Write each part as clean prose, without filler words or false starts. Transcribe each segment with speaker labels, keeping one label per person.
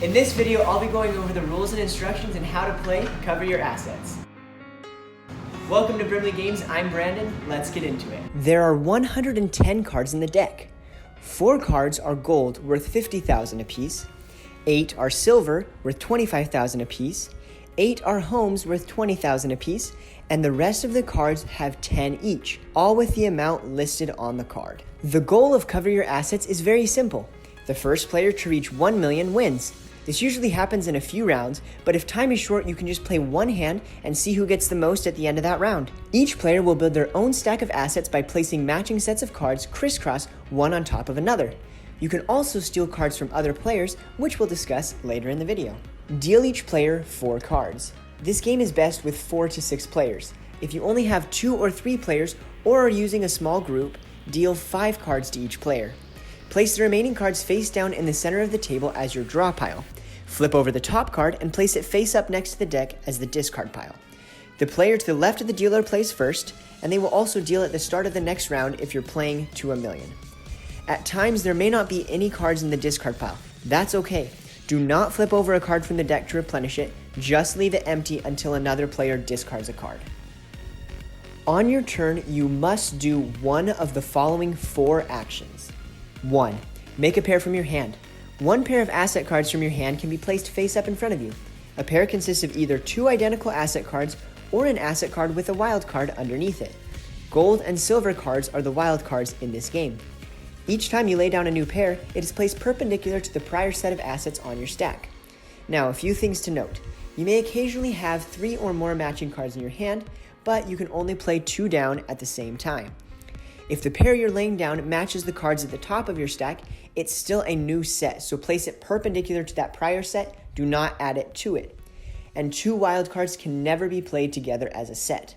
Speaker 1: In this video, I'll be going over the rules and instructions on how to play Cover Your Assets. Welcome to Brimley Games, I'm Brandon, let's get into it. There are 110 cards in the deck. 4 cards are gold worth 50,000 apiece, 8 are silver worth 25,000 apiece, 8 are homes worth 20,000 apiece, and the rest of the cards have 10 each, all with the amount listed on the card. The goal of Cover Your Assets is very simple. The first player to reach 1 million wins. This usually happens in a few rounds, but if time is short, you can just play one hand and see who gets the most at the end of that round. Each player will build their own stack of assets by placing matching sets of cards crisscross one on top of another. You can also steal cards from other players, which we'll discuss later in the video. Deal each player 4 cards. This game is best with 4 to 6 players. If you only have 2 or 3 players or are using a small group, deal 5 cards to each player. Place the remaining cards face down in the center of the table as your draw pile. Flip over the top card and place it face up next to the deck as the discard pile. The player to the left of the dealer plays first, and they will also deal at the start of the next round if you're playing to 1 million. At times, there may not be any cards in the discard pile. That's okay. Do not flip over a card from the deck to replenish it, just leave it empty until another player discards a card. On your turn, you must do one of the following 4 actions. 1. Make a pair from your hand. 1 pair of asset cards from your hand can be placed face up in front of you. A pair consists of either 2 identical asset cards or an asset card with a wild card underneath it. Gold and silver cards are the wild cards in this game. Each time you lay down a new pair, it is placed perpendicular to the prior set of assets on your stack. Now, a few things to note. You may occasionally have 3 or more matching cards in your hand, but you can only play 2 down at the same time. If the pair you're laying down matches the cards at the top of your stack, it's still a new set, so place it perpendicular to that prior set, do not add it to it. And 2 wild cards can never be played together as a set.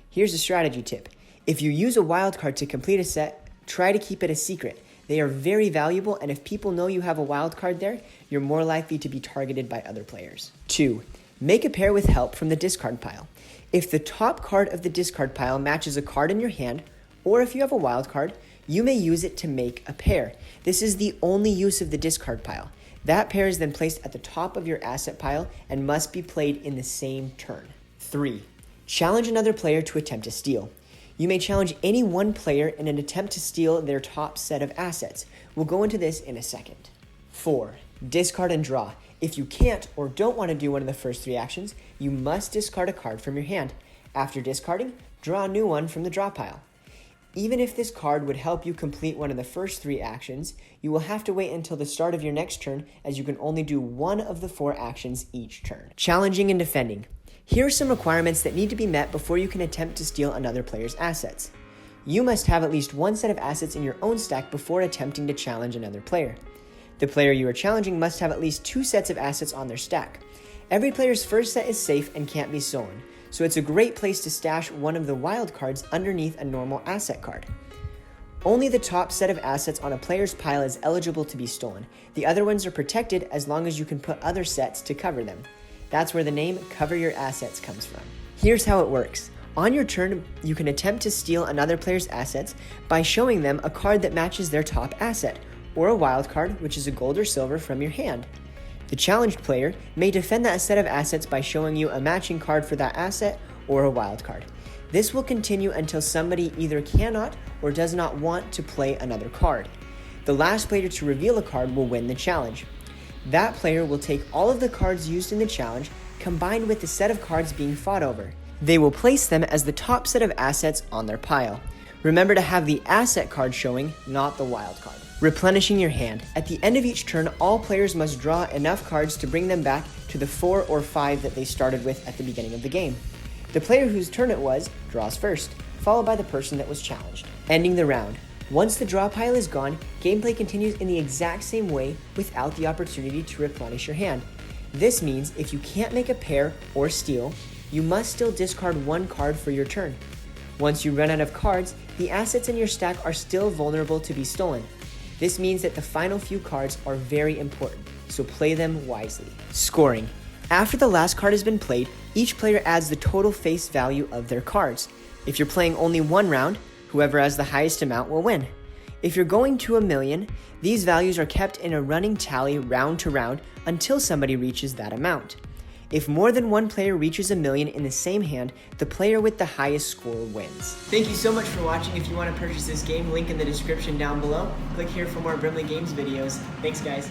Speaker 1: Here's a strategy tip. If you use a wild card to complete a set, try to keep it a secret. They are very valuable, and if people know you have a wild card there, you're more likely to be targeted by other players. 2. Make a pair with help from the discard pile. If the top card of the discard pile matches a card in your hand, or if you have a wild card, you may use it to make a pair. This is the only use of the discard pile. That pair is then placed at the top of your asset pile and must be played in the same turn. 3. Challenge another player to attempt to steal. You may challenge any one player in an attempt to steal their top set of assets. We'll go into this in a second. 4. Discard and draw. If you can't or don't want to do one of the first 3 actions, you must discard a card from your hand. After discarding, draw a new one from the draw pile. Even if this card would help you complete one of the first 3 actions, you will have to wait until the start of your next turn, as you can only do one of the 4 actions each turn. Challenging and defending. Here are some requirements that need to be met before you can attempt to steal another player's assets. You must have at least 1 set of assets in your own stack before attempting to challenge another player. The player you are challenging must have at least 2 sets of assets on their stack. Every player's first set is safe and can't be stolen, so it's a great place to stash one of the wild cards underneath a normal asset card. Only the top set of assets on a player's pile is eligible to be stolen. The other ones are protected as long as you can put other sets to cover them. That's where the name Cover Your Assets comes from. Here's how it works. On your turn, you can attempt to steal another player's assets by showing them a card that matches their top asset, or a wild card, which is a gold or silver from your hand. The challenged player may defend that set of assets by showing you a matching card for that asset or a wild card. This will continue until somebody either cannot or does not want to play another card. The last player to reveal a card will win the challenge. That player will take all of the cards used in the challenge combined with the set of cards being fought over. They will place them as the top set of assets on their pile. Remember to have the asset card showing, not the wild card. Replenishing your hand. At the end of each turn, all players must draw enough cards to bring them back to the 4 or 5 that they started with at the beginning of the game. The player whose turn it was draws first, followed by the person that was challenged. Ending the round. Once the draw pile is gone, gameplay continues in the exact same way without the opportunity to replenish your hand. This means if you can't make a pair or steal, you must still discard 1 card for your turn. Once you run out of cards, the assets in your stack are still vulnerable to be stolen. This means that the final few cards are very important, so play them wisely. Scoring. After the last card has been played, each player adds the total face value of their cards. If you're playing only 1 round, whoever has the highest amount will win. If you're going to 1,000,000, these values are kept in a running tally round to round until somebody reaches that amount. If more than one player reaches 1,000,000 in the same hand, the player with the highest score wins. Thank you so much for watching. If you want to purchase this game, link in the description down below. Click here for more Brimley Games videos. Thanks, guys.